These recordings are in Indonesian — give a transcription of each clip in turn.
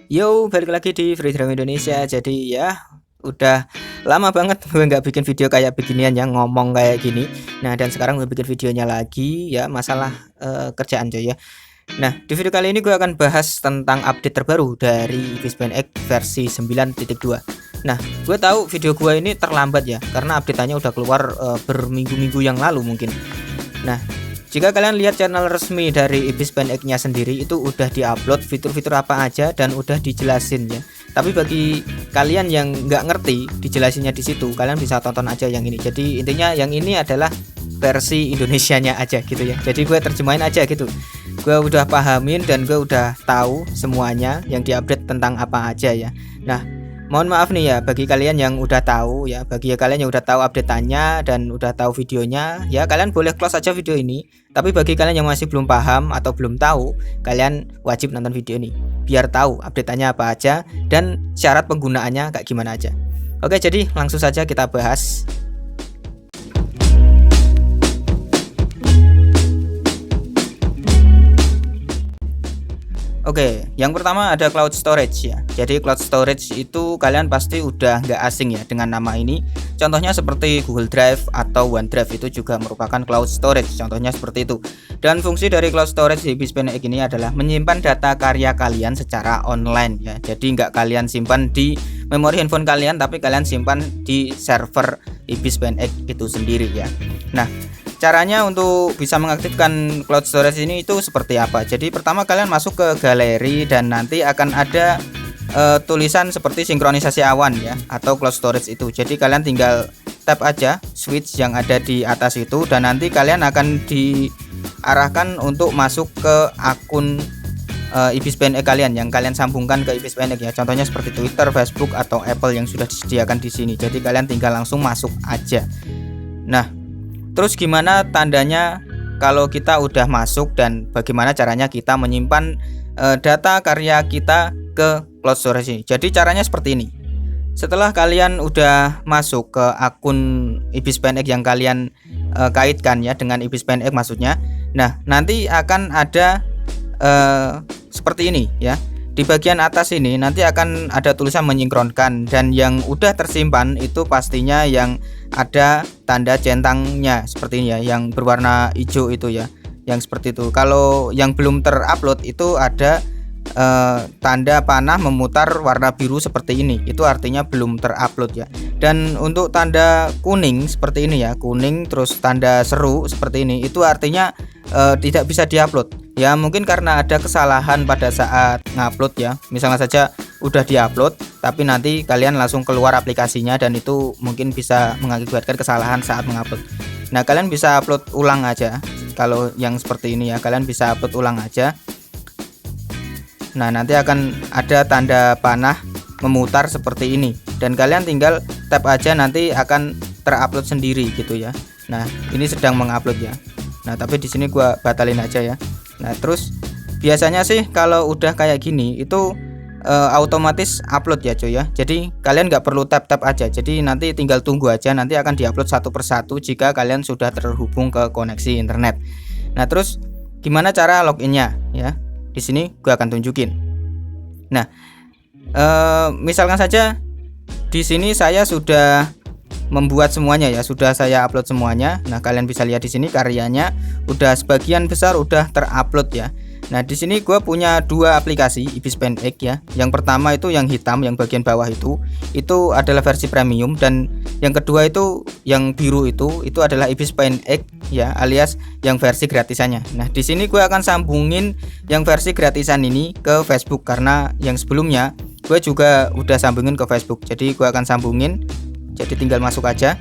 Yo, balik lagi di Free Drum Indonesia. Jadi ya, udah lama banget gue nggak bikin video kayak beginian yang ngomong kayak gini. Nah, dan sekarang gue bikin videonya lagi ya masalah kerjaan coy ya. Nah, di video kali ini gue akan bahas tentang update terbaru dari Ibis Band X versi 9.2. Nah, gue tahu video gue ini terlambat ya, karena update-nya udah keluar berminggu-minggu yang lalu mungkin. Nah, jika kalian lihat channel resmi dari Ibis Band X-nya sendiri itu udah diupload fitur-fitur apa aja dan udah dijelasin ya. Tapi bagi kalian yang nggak ngerti dijelasinnya di situ, kalian bisa tonton aja yang ini. Jadi intinya yang ini adalah versi Indonesianya aja gitu ya. Jadi gue terjemahin aja gitu. Gue udah pahamin dan gue udah tahu semuanya yang diupdate tentang apa aja ya. Nah, mohon maaf nih ya bagi kalian yang udah tahu ya, bagi kalian yang udah tahu update-nya dan udah tahu videonya, ya kalian boleh close aja video ini. Tapi bagi kalian yang masih belum paham atau belum tahu, kalian wajib nonton video ini biar tahu update-nya apa aja dan syarat penggunaannya kayak gimana aja. Oke, jadi langsung saja kita bahas. Oke, yang pertama ada cloud storage ya. Jadi cloud storage itu kalian pasti udah nggak asing ya dengan nama ini. Contohnya seperti Google Drive atau OneDrive itu juga merupakan cloud storage. Contohnya seperti itu. Dan fungsi dari cloud storage di Ibis Band X ini adalah menyimpan data karya kalian secara online ya. Jadi nggak kalian simpan di memori handphone kalian, tapi kalian simpan di server Ibis Band X itu sendiri ya. Nah, caranya untuk bisa mengaktifkan cloud storage ini itu seperti apa? Jadi pertama kalian masuk ke galeri dan nanti akan ada tulisan seperti sinkronisasi awan ya atau cloud storage itu. Jadi kalian tinggal tap aja switch yang ada di atas itu dan nanti kalian akan diarahkan untuk masuk ke akun Ibis Band X kalian yang kalian sambungkan ke Ibis Band X ya. Contohnya seperti Twitter, Facebook atau Apple yang sudah disediakan di sini. Jadi kalian tinggal langsung masuk aja. Nah, terus gimana tandanya kalau kita udah masuk dan bagaimana caranya kita menyimpan data karya kita ke cloud storage ini? Jadi caranya seperti ini. Setelah kalian udah masuk ke akun Ibis Band X yang kalian kaitkan ya dengan Ibis Band X maksudnya. Nah, nanti akan ada seperti ini ya. Di bagian atas ini nanti akan ada tulisan menyinkronkan dan yang udah tersimpan itu pastinya yang ada tanda centangnya seperti ini ya, yang berwarna hijau itu ya, yang seperti itu. Kalau yang belum terupload itu ada tanda panah memutar warna biru seperti ini, itu artinya belum terupload ya. Dan untuk tanda kuning seperti ini ya, kuning terus tanda seru seperti ini, itu artinya tidak bisa diupload. Ya mungkin karena ada kesalahan pada saat ngupload ya. Misalnya saja udah diupload tapi nanti kalian langsung keluar aplikasinya dan itu mungkin bisa mengakibatkan kesalahan saat mengupload. Nah, kalian bisa upload ulang aja. Kalau yang seperti ini ya, kalian bisa upload ulang aja. Nah, nanti akan ada tanda panah memutar seperti ini dan kalian tinggal tap aja, nanti akan terupload sendiri gitu ya. Nah, ini sedang mengupload ya. Nah, tapi di sini gua batalin aja ya. Nah, terus biasanya sih kalau udah kayak gini itu otomatis upload ya cuy ya. Jadi kalian nggak perlu tap-tap aja. Jadi nanti tinggal tunggu aja, nanti akan diupload satu persatu jika kalian sudah terhubung ke koneksi internet. Nah, terus gimana cara loginnya ya? Di sini gue akan tunjukin. Nah, misalkan saja di sini saya sudah membuat semuanya ya, sudah saya upload semuanya. Nah, kalian bisa lihat di sini karyanya udah sebagian besar udah terupload ya. Nah, di sini gue punya dua aplikasi Ibis Band X ya. Yang pertama itu yang hitam yang bagian bawah itu adalah versi premium, dan yang kedua itu yang biru itu adalah Ibis Band X ya, alias yang versi gratisannya. Nah, di sini gue akan sambungin yang versi gratisan ini ke Facebook karena yang sebelumnya gue juga udah sambungin ke Facebook. Jadi gue akan sambungin. Jadi tinggal masuk aja.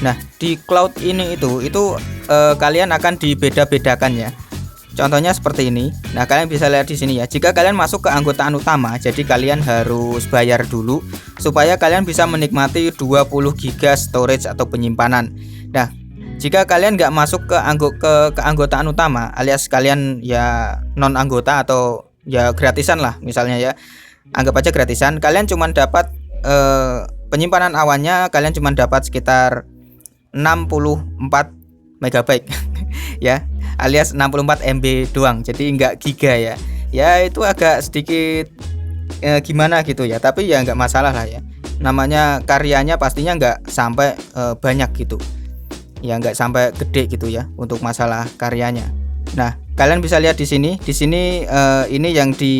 Nah, di cloud ini itu kalian akan dibeda-bedakan ya. Contohnya seperti ini. Nah, kalian bisa lihat di sini ya. Jika kalian masuk ke anggotaan utama, jadi kalian harus bayar dulu supaya kalian bisa menikmati 20 GB storage atau penyimpanan. Nah, jika kalian nggak masuk ke keanggotaan utama, alias kalian ya non anggota atau ya gratisan lah misalnya ya, anggap aja gratisan, kalian cuma dapat penyimpanan awannya kalian cuma dapat sekitar 64 megabyte ya, alias 64 MB doang, jadi nggak giga ya. Ya itu agak sedikit gimana gitu ya, tapi ya nggak masalah lah ya, namanya karyanya pastinya nggak sampai banyak gitu ya, nggak sampai gede gitu ya untuk masalah karyanya. Nah kalian bisa lihat di sini ini yang di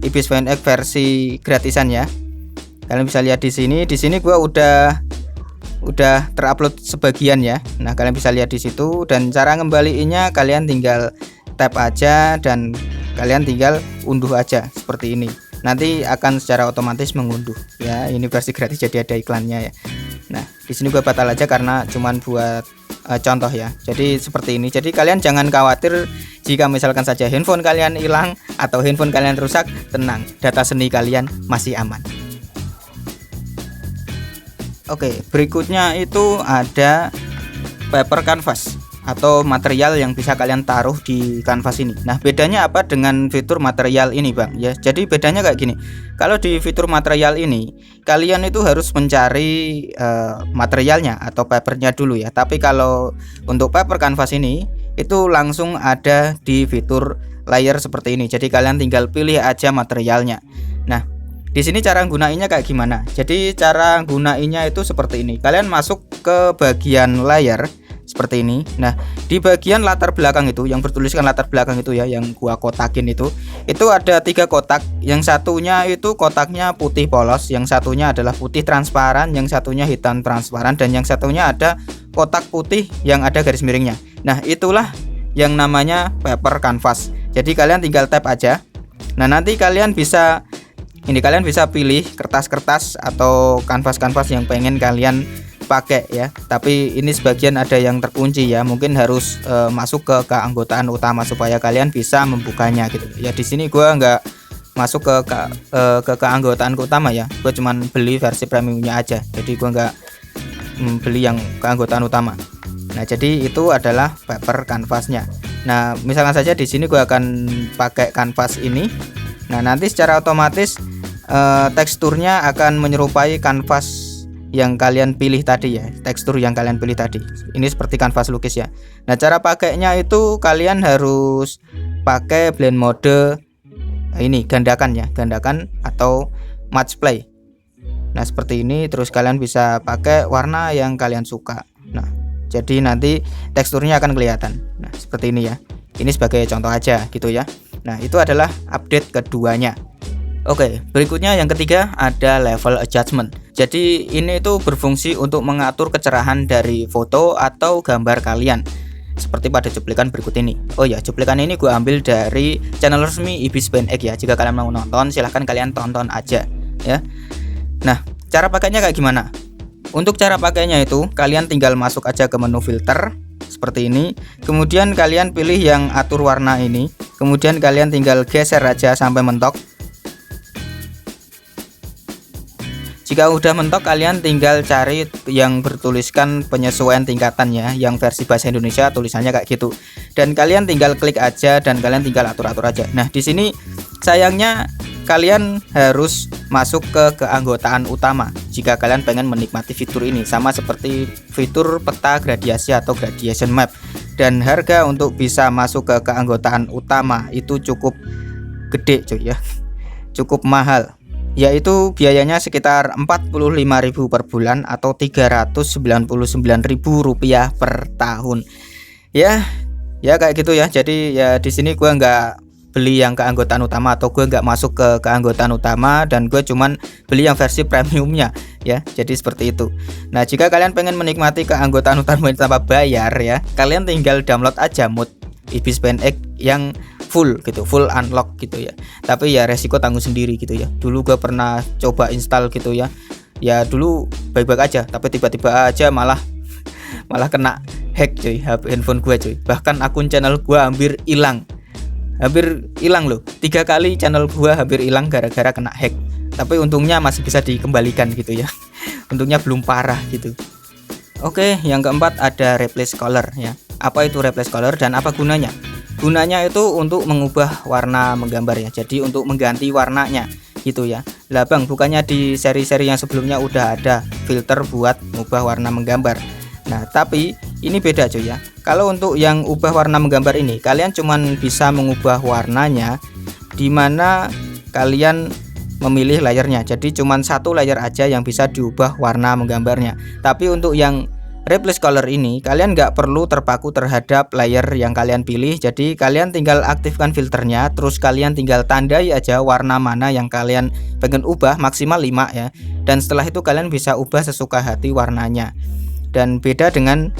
Ibis FNX versi gratisan ya. Kalian bisa lihat di sini gua udah terupload sebagian ya. Nah kalian bisa lihat di situ, dan cara ngembaliinnya kalian tinggal tap aja dan kalian tinggal unduh aja seperti ini. Nanti akan secara otomatis mengunduh ya. Ini versi gratis jadi ada iklannya ya. Nah di sini gua batal aja karena cuman buat contoh ya. Jadi seperti ini. Jadi kalian jangan khawatir jika misalkan saja handphone kalian hilang atau handphone kalian rusak, tenang, data seni kalian masih aman. Oke, berikutnya itu ada paper canvas atau material yang bisa kalian taruh di kanvas ini. Nah, bedanya apa dengan fitur material ini, Bang? Ya, jadi bedanya kayak gini. Kalau di fitur material ini, kalian itu harus mencari materialnya atau papernya dulu ya. Tapi kalau untuk paper canvas ini, itu langsung ada di fitur layer seperti ini. Jadi kalian tinggal pilih aja materialnya. Nah, di sini cara gunainya kayak gimana? Jadi cara gunainya itu seperti ini. Kalian masuk ke bagian layar seperti ini. Nah, di bagian latar belakang itu yang bertuliskan latar belakang itu ya, yang gua kotakin itu ada 3 kotak. Yang satunya itu kotaknya putih polos, yang satunya adalah putih transparan, yang satunya hitam transparan, dan yang satunya ada kotak putih yang ada garis miringnya. Nah, itulah yang namanya paper canvas. Jadi kalian tinggal tap aja. Nah, nanti kalian bisa pilih kertas-kertas atau kanvas-kanvas yang pengen kalian pakai ya. Tapi ini sebagian ada yang terkunci ya, mungkin harus masuk ke keanggotaan utama supaya kalian bisa membukanya gitu. Ya di sini gua nggak masuk ke keanggotaan utama ya. Gua cuman beli versi premiumnya aja. Jadi gua nggak beli yang keanggotaan utama. Nah, jadi itu adalah paper kanvasnya. Nah, misalkan saja di sini gua akan pakai kanvas ini. Nah, nanti secara otomatis teksturnya akan menyerupai kanvas yang kalian pilih tadi ya, tekstur yang kalian pilih tadi. Ini seperti kanvas lukis ya. Nah, cara pakainya itu kalian harus pakai blend mode ini, gandakan ya, gandakan atau match play. Nah, seperti ini, terus kalian bisa pakai warna yang kalian suka. Nah, jadi nanti teksturnya akan kelihatan. Nah, seperti ini ya. Ini sebagai contoh aja gitu ya. Nah, itu adalah update keduanya. Oke, berikutnya yang ketiga ada level adjustment. Jadi ini itu berfungsi untuk mengatur kecerahan dari foto atau gambar kalian, seperti pada cuplikan berikut ini. Oh ya, cuplikan ini gue ambil dari channel resmi Ibis FNX ya. Jika kalian mau nonton, silahkan kalian tonton aja ya. Nah, cara pakainya kayak gimana? Untuk cara pakainya itu kalian tinggal masuk aja ke menu filter seperti ini. Kemudian kalian pilih yang atur warna ini. Kemudian kalian tinggal geser aja sampai mentok. Jika udah mentok, kalian tinggal cari yang bertuliskan penyesuaian tingkatan ya, yang versi bahasa Indonesia tulisannya kayak gitu. Dan kalian tinggal klik aja dan kalian tinggal atur-atur aja. Nah, di sini sayangnya kalian harus masuk ke keanggotaan utama jika kalian pengen menikmati fitur ini, sama seperti fitur peta gradiasi atau gradation map. Dan harga untuk bisa masuk ke keanggotaan utama itu cukup gede cuy ya. Cukup mahal. Yaitu biayanya sekitar 45.000 per bulan atau 399.000 rupiah per tahun. Ya kayak gitu ya. Jadi ya di sini gue nggak beli yang keanggotaan utama atau gue nggak masuk ke keanggotaan utama, dan gue cuman beli yang versi premiumnya ya. Jadi seperti itu. Nah, jika kalian pengen menikmati keanggotaan utama tanpa bayar ya, kalian tinggal download aja mod Ibis FNX yang full gitu, full unlock gitu ya. Tapi ya resiko tanggung sendiri gitu ya. Dulu gue pernah coba install gitu ya. Ya dulu baik-baik aja, tapi tiba-tiba aja malah kena hack cuy, handphone gue cuy. Bahkan akun channel gue hampir hilang loh. 3 kali channel gue hampir hilang gara-gara kena hack. Tapi untungnya masih bisa dikembalikan gitu ya. Untungnya belum parah gitu. Oke, yang keempat ada replace color ya. Apa itu replace color dan apa gunanya? Gunanya itu untuk mengubah warna menggambar ya. Jadi untuk mengganti warnanya. gitu ya. Lah Bang, bukannya di seri-seri yang sebelumnya udah ada filter buat mengubah warna menggambar. Nah tapi ini beda cuy ya. Kalau untuk yang ubah warna menggambar ini, kalian cuman bisa mengubah warnanya dimana kalian memilih layernya. Jadi cuman satu layer aja yang bisa diubah warna menggambarnya. Tapi untuk yang replace color ini, kalian nggak perlu terpaku terhadap layer yang kalian pilih. Jadi kalian tinggal aktifkan filternya, terus kalian tinggal tandai aja warna mana yang kalian pengen ubah, maksimal 5 ya. Dan setelah itu kalian bisa ubah sesuka hati warnanya. Dan beda dengan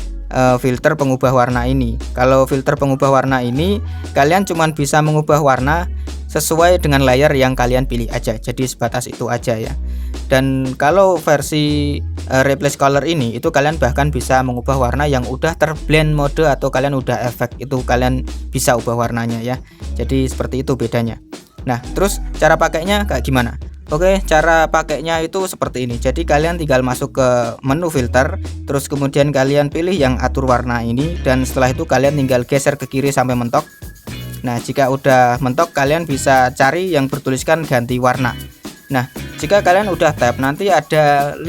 filter pengubah warna ini. Kalau filter pengubah warna ini, kalian cuman bisa mengubah warna sesuai dengan layer yang kalian pilih aja. Jadi sebatas itu aja ya. Dan kalau versi replace color ini, itu kalian bahkan bisa mengubah warna yang udah terblend mode atau kalian udah efek, itu kalian bisa ubah warnanya ya. Jadi seperti itu bedanya. Nah terus cara pakainya kayak gimana? Oke, cara pakainya itu seperti ini. Jadi kalian tinggal masuk ke menu filter, terus kemudian kalian pilih yang atur warna ini, dan setelah itu kalian tinggal geser ke kiri sampai mentok. Nah jika udah mentok, kalian bisa cari yang bertuliskan ganti warna. Nah jika kalian udah tap, nanti ada 5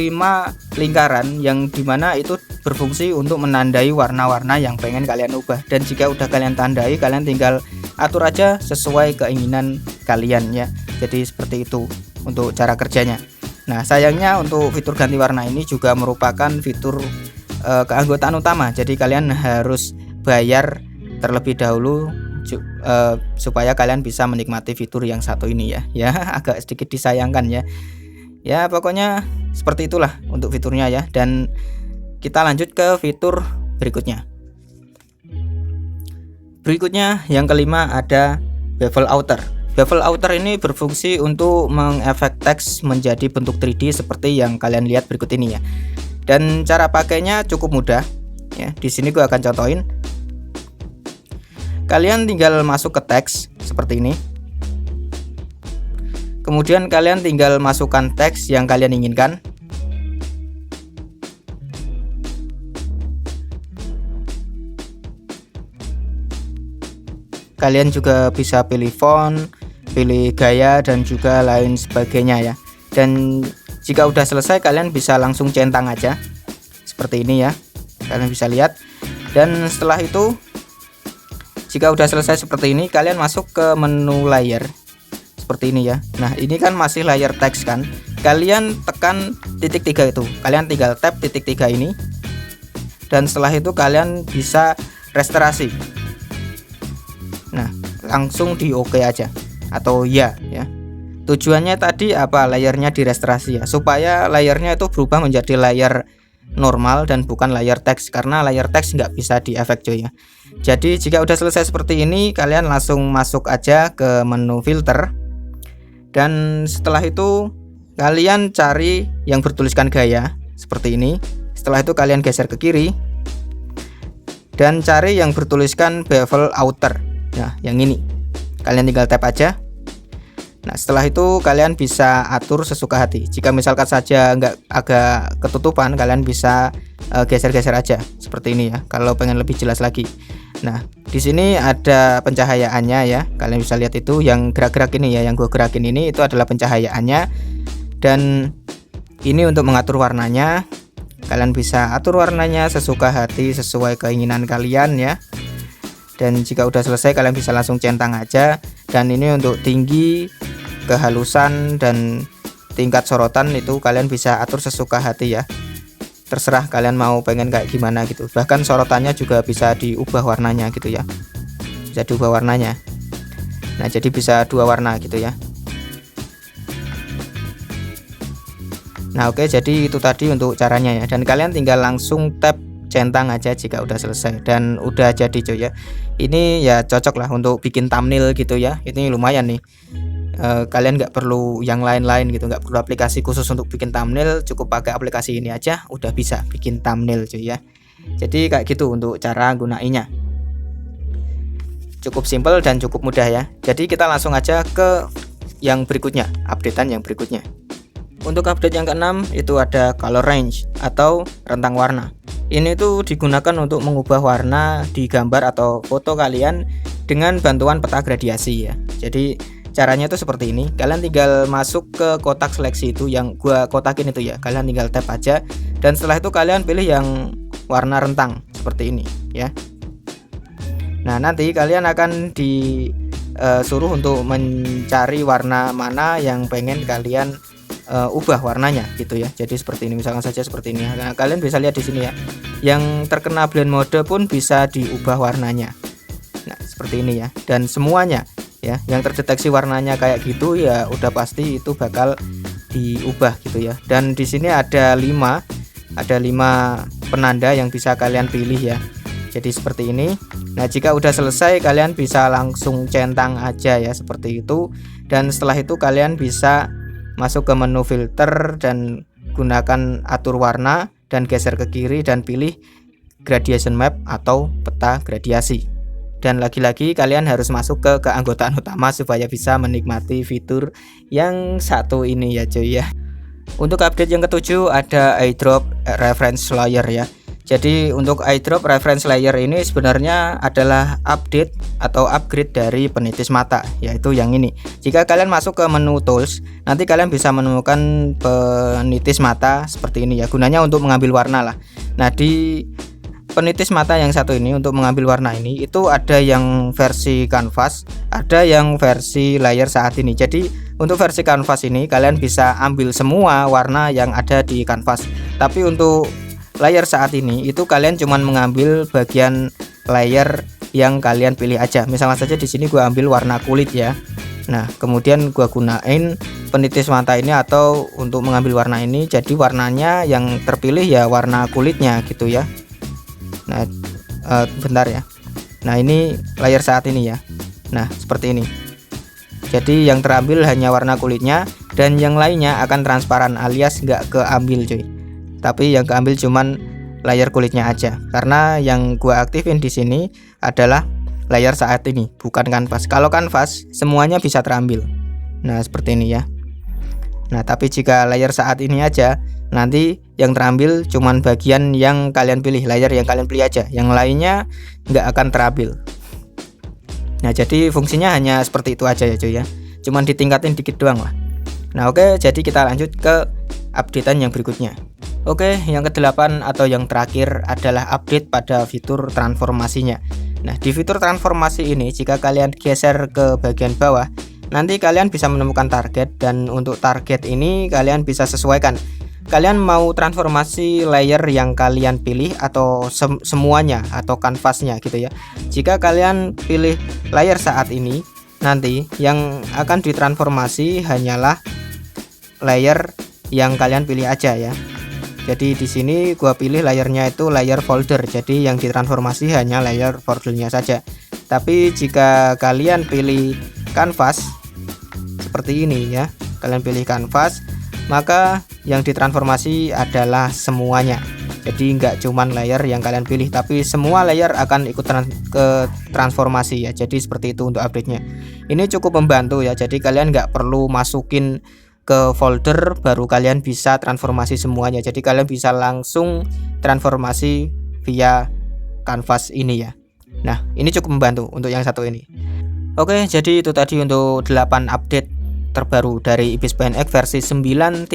lingkaran yang dimana itu berfungsi untuk menandai warna-warna yang pengen kalian ubah. Dan jika udah kalian tandai, kalian tinggal atur aja sesuai keinginan kalian ya. Jadi seperti itu untuk cara kerjanya. Nah sayangnya untuk fitur ganti warna ini juga merupakan fitur keanggotaan utama. Jadi kalian harus bayar terlebih dahulu supaya kalian bisa menikmati fitur yang satu ini ya. Ya agak sedikit disayangkan ya. Ya pokoknya seperti itulah untuk fiturnya ya. Dan kita lanjut ke fitur berikutnya. Berikutnya yang kelima ada bevel outer. Bevel outer ini berfungsi untuk mengefek teks menjadi bentuk 3D seperti yang kalian lihat berikut ini ya. Dan cara pakainya cukup mudah ya. Di sini gue akan contohin. Kalian tinggal masuk ke teks seperti ini. Kemudian kalian tinggal masukkan teks yang kalian inginkan. Kalian juga bisa pilih font, pilih gaya, dan juga lain sebagainya ya. Dan jika udah selesai, kalian bisa langsung centang aja seperti ini ya. Kalian bisa lihat. Dan setelah itu, jika udah selesai seperti ini, kalian masuk ke menu layer seperti ini ya. Nah ini kan masih layer teks kan. Kalian tekan titik 3 itu. Kalian tinggal tap titik 3 ini. Dan setelah itu kalian bisa restorasi. Nah langsung di OK aja atau ya. Tujuannya tadi apa? Layernya direstorasi ya, supaya layernya itu berubah menjadi layer normal dan bukan layer teks, karena layer teks nggak bisa diefek cuy ya. Jadi jika udah selesai seperti ini, kalian langsung masuk aja ke menu filter, dan setelah itu kalian cari yang bertuliskan gaya seperti ini. Setelah itu kalian geser ke kiri dan cari yang bertuliskan bevel outer. Nah yang ini kalian tinggal tap aja. Nah setelah itu kalian bisa atur sesuka hati. Jika misalkan saja nggak agak ketutupan, kalian bisa geser-geser aja seperti ini ya, kalau pengen lebih jelas lagi. Nah di sini ada pencahayaannya ya, kalian bisa lihat itu yang gerak-gerak ini ya, yang gue gerakin ini itu adalah pencahayaannya. Dan ini untuk mengatur warnanya, kalian bisa atur warnanya sesuka hati sesuai keinginan kalian ya. Dan jika udah selesai, kalian bisa langsung centang aja. Dan ini untuk tinggi, kehalusan, dan tingkat sorotan itu kalian bisa atur sesuka hati ya. Terserah kalian mau pengen kayak gimana gitu. Bahkan sorotannya juga bisa diubah warnanya gitu ya. Bisa diubah warnanya. Nah jadi bisa 2 warna gitu ya. Nah oke, jadi itu tadi untuk caranya ya. Dan kalian tinggal langsung tap centang aja jika udah selesai dan udah jadi cuy ya. Ini ya cocok lah untuk bikin thumbnail gitu ya. Ini lumayan nih. Kalian nggak perlu yang lain-lain gitu, nggak perlu aplikasi khusus untuk bikin thumbnail, cukup pakai aplikasi ini aja udah bisa bikin thumbnail cuy ya. Jadi kayak gitu untuk cara gunainya. Cukup simple dan cukup mudah ya. Jadi kita langsung aja ke yang berikutnya, updatean yang berikutnya. Untuk update yang keenam itu ada color range atau rentang warna. Ini tuh digunakan untuk mengubah warna di gambar atau foto kalian dengan bantuan peta gradiasi ya. Jadi Caranya itu seperti ini. Kalian tinggal masuk ke kotak seleksi itu yang gua kotakin itu ya. Kalian tinggal tap aja dan setelah itu kalian pilih yang warna rentang seperti ini ya. Nah, nanti kalian akan disuruh untuk mencari warna mana yang pengen kalian ubah warnanya gitu ya. Jadi seperti ini, misalkan saja seperti ini. Nah, kalian bisa lihat di sini ya. Yang terkena blend mode pun bisa diubah warnanya. Nah, seperti ini ya. Dan semuanya ya, yang terdeteksi warnanya kayak gitu ya udah pasti itu bakal diubah gitu ya. Dan di sini ada 5 penanda yang bisa kalian pilih ya. Jadi seperti ini. Nah, jika udah selesai kalian bisa langsung centang aja ya seperti itu. Dan setelah itu kalian bisa masuk ke menu filter dan gunakan atur warna dan geser ke kiri dan pilih gradation map atau peta gradiasi. Dan lagi-lagi kalian harus masuk ke keanggotaan utama supaya bisa menikmati fitur yang satu ini ya cuy ya. Untuk update yang ketujuh ada eyedrop reference layer ya. Jadi untuk eyedrop reference layer ini sebenarnya adalah update atau upgrade dari penitis mata, yaitu yang ini. Jika kalian masuk ke menu tools, nanti kalian bisa menemukan penitis mata seperti ini ya. Gunanya untuk mengambil warna lah. Nah, di penitis mata yang satu ini untuk mengambil warna ini itu ada yang versi kanvas, ada yang versi layer saat ini. Jadi untuk versi kanvas ini kalian bisa ambil semua warna yang ada di kanvas. Tapi untuk layer saat ini itu kalian cuman mengambil bagian layer yang kalian pilih aja. Misalnya saja di sini gua ambil warna kulit ya. Nah, kemudian gua gunain penitis mata ini atau untuk mengambil warna ini, jadi warnanya yang terpilih ya warna kulitnya gitu ya. Nah, bentar ya. Nah, ini layer saat ini ya. Nah, seperti ini. Jadi yang terambil hanya warna kulitnya dan yang lainnya akan transparan alias nggak keambil cuy. Tapi yang keambil cuman layer kulitnya aja. Karena yang gua aktifin di sini adalah layer saat ini, bukan kanvas. Kalau kanvas semuanya bisa terambil. Nah, seperti ini ya. Nah, tapi jika layer saat ini aja, nanti yang terambil cuman bagian yang kalian pilih, layer yang kalian pilih aja. Yang lainnya nggak akan terambil. Nah, jadi fungsinya hanya seperti itu aja ya cuy ya. Cuman ditingkatin dikit doang lah. Nah, oke, jadi kita lanjut ke updatean yang berikutnya. Oke, yang ke-8 atau yang terakhir adalah update pada fitur transformasinya. Nah, di fitur transformasi ini jika kalian geser ke bagian bawah, nanti kalian bisa menemukan target dan untuk target ini kalian bisa sesuaikan. Kalian mau transformasi layer yang kalian pilih atau semuanya atau kanvasnya gitu ya. Jika kalian pilih layer saat ini, nanti yang akan ditransformasi hanyalah layer yang kalian pilih aja ya. Jadi di sini gua pilih layernya itu layer folder. Jadi yang ditransformasi hanya layer foldernya saja. Tapi jika kalian pilih kanvas seperti ini ya, kalian pilih kanvas, maka yang ditransformasi adalah semuanya. Jadi nggak cuman layer yang kalian pilih, tapi semua layer akan ikut ke transformasi ya. Jadi seperti itu untuk update-nya. Ini cukup membantu ya. Jadi kalian nggak perlu masukin ke folder baru kalian bisa transformasi semuanya. Jadi kalian bisa langsung transformasi via kanvas ini ya. Nah, ini cukup membantu untuk yang satu ini. Oke, jadi itu tadi untuk 8 update terbaru dari Ibis PNX versi 9.2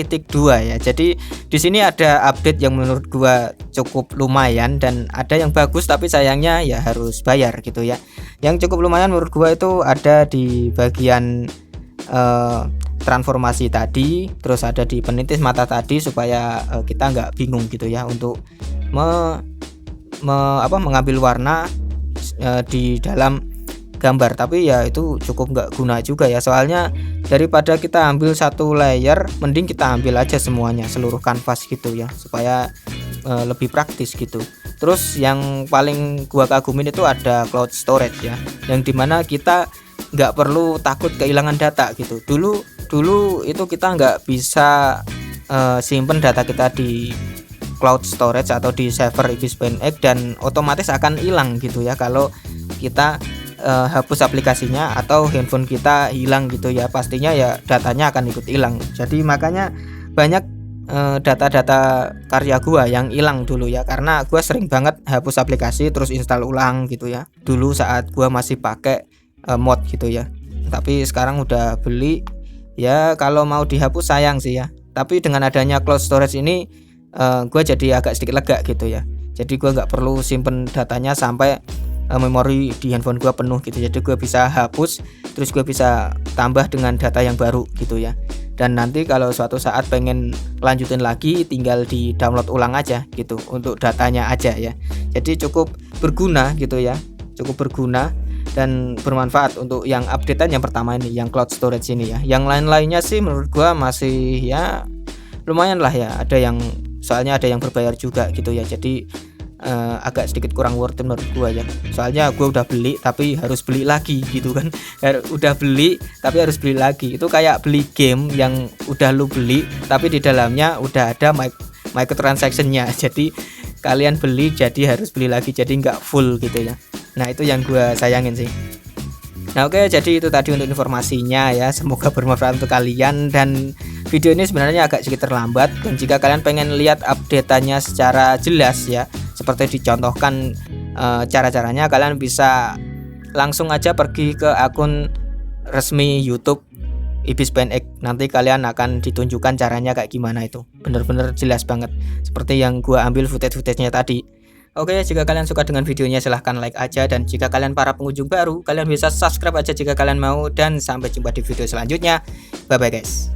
ya. Jadi di sini ada update yang menurut gua cukup lumayan dan ada yang bagus tapi sayangnya ya harus bayar gitu ya. Yang cukup lumayan menurut gua itu ada di bagian transformasi tadi, terus ada di penitis mata tadi supaya kita nggak bingung gitu ya untuk mengambil warna di dalam gambar. Tapi ya itu cukup nggak guna juga ya, soalnya daripada kita ambil satu layer mending kita ambil aja semuanya, seluruh kanvas gitu ya, supaya lebih praktis gitu. Terus yang paling gua kagumin itu ada cloud storage ya, yang dimana kita nggak perlu takut kehilangan data gitu. Dulu itu kita nggak bisa simpen data kita di cloud storage atau di server Ibis PNX dan otomatis akan hilang gitu ya kalau kita hapus aplikasinya atau handphone kita hilang gitu ya, pastinya ya datanya akan ikut hilang. Jadi makanya banyak data-data karya gua yang hilang dulu ya, karena gua sering banget hapus aplikasi terus install ulang gitu ya dulu saat gua masih pakai mod gitu ya. tapi sekarang udah beli. Ya kalau mau dihapus sayang sih ya, tapi dengan adanya cloud storage ini gue jadi agak sedikit lega gitu ya. Jadi gue nggak perlu simpen datanya sampai memori di handphone gue penuh gitu. Jadi gue bisa hapus, terus gue bisa tambah dengan data yang baru gitu ya. Dan nanti kalau suatu saat pengen lanjutin lagi, tinggal di download ulang aja gitu untuk datanya aja ya. Jadi cukup berguna gitu ya, cukup berguna dan bermanfaat untuk yang updatean yang pertama ini, yang cloud storage ini ya. Yang lain-lainnya sih menurut gua masih ya lumayan lah ya. Soalnya ada yang berbayar juga gitu ya. Jadi agak sedikit kurang worth it menurut gua ya. Soalnya gua udah beli tapi harus beli lagi gitu kan. Udah beli tapi harus beli lagi. Itu kayak beli game yang udah lu beli tapi di dalamnya udah ada microtransaction-nya. Jadi kalian beli jadi harus beli lagi, jadi nggak full gitu ya. Nah itu yang gue sayangin sih. Nah oke, jadi itu tadi untuk informasinya ya. Semoga bermanfaat untuk kalian. Dan video ini sebenarnya agak sedikit terlambat, dan jika kalian pengen lihat update-annya secara jelas ya, seperti dicontohkan cara-caranya, kalian bisa langsung aja pergi ke akun resmi YouTube Ibis PNX. Nanti kalian akan ditunjukkan caranya kayak gimana. Itu bener-bener jelas banget, seperti yang gua ambil footage-nya tadi. Oke, jika kalian suka dengan videonya silahkan like aja, dan jika kalian para pengunjung baru, kalian bisa subscribe aja jika kalian mau. Dan sampai jumpa di video selanjutnya. Bye bye guys.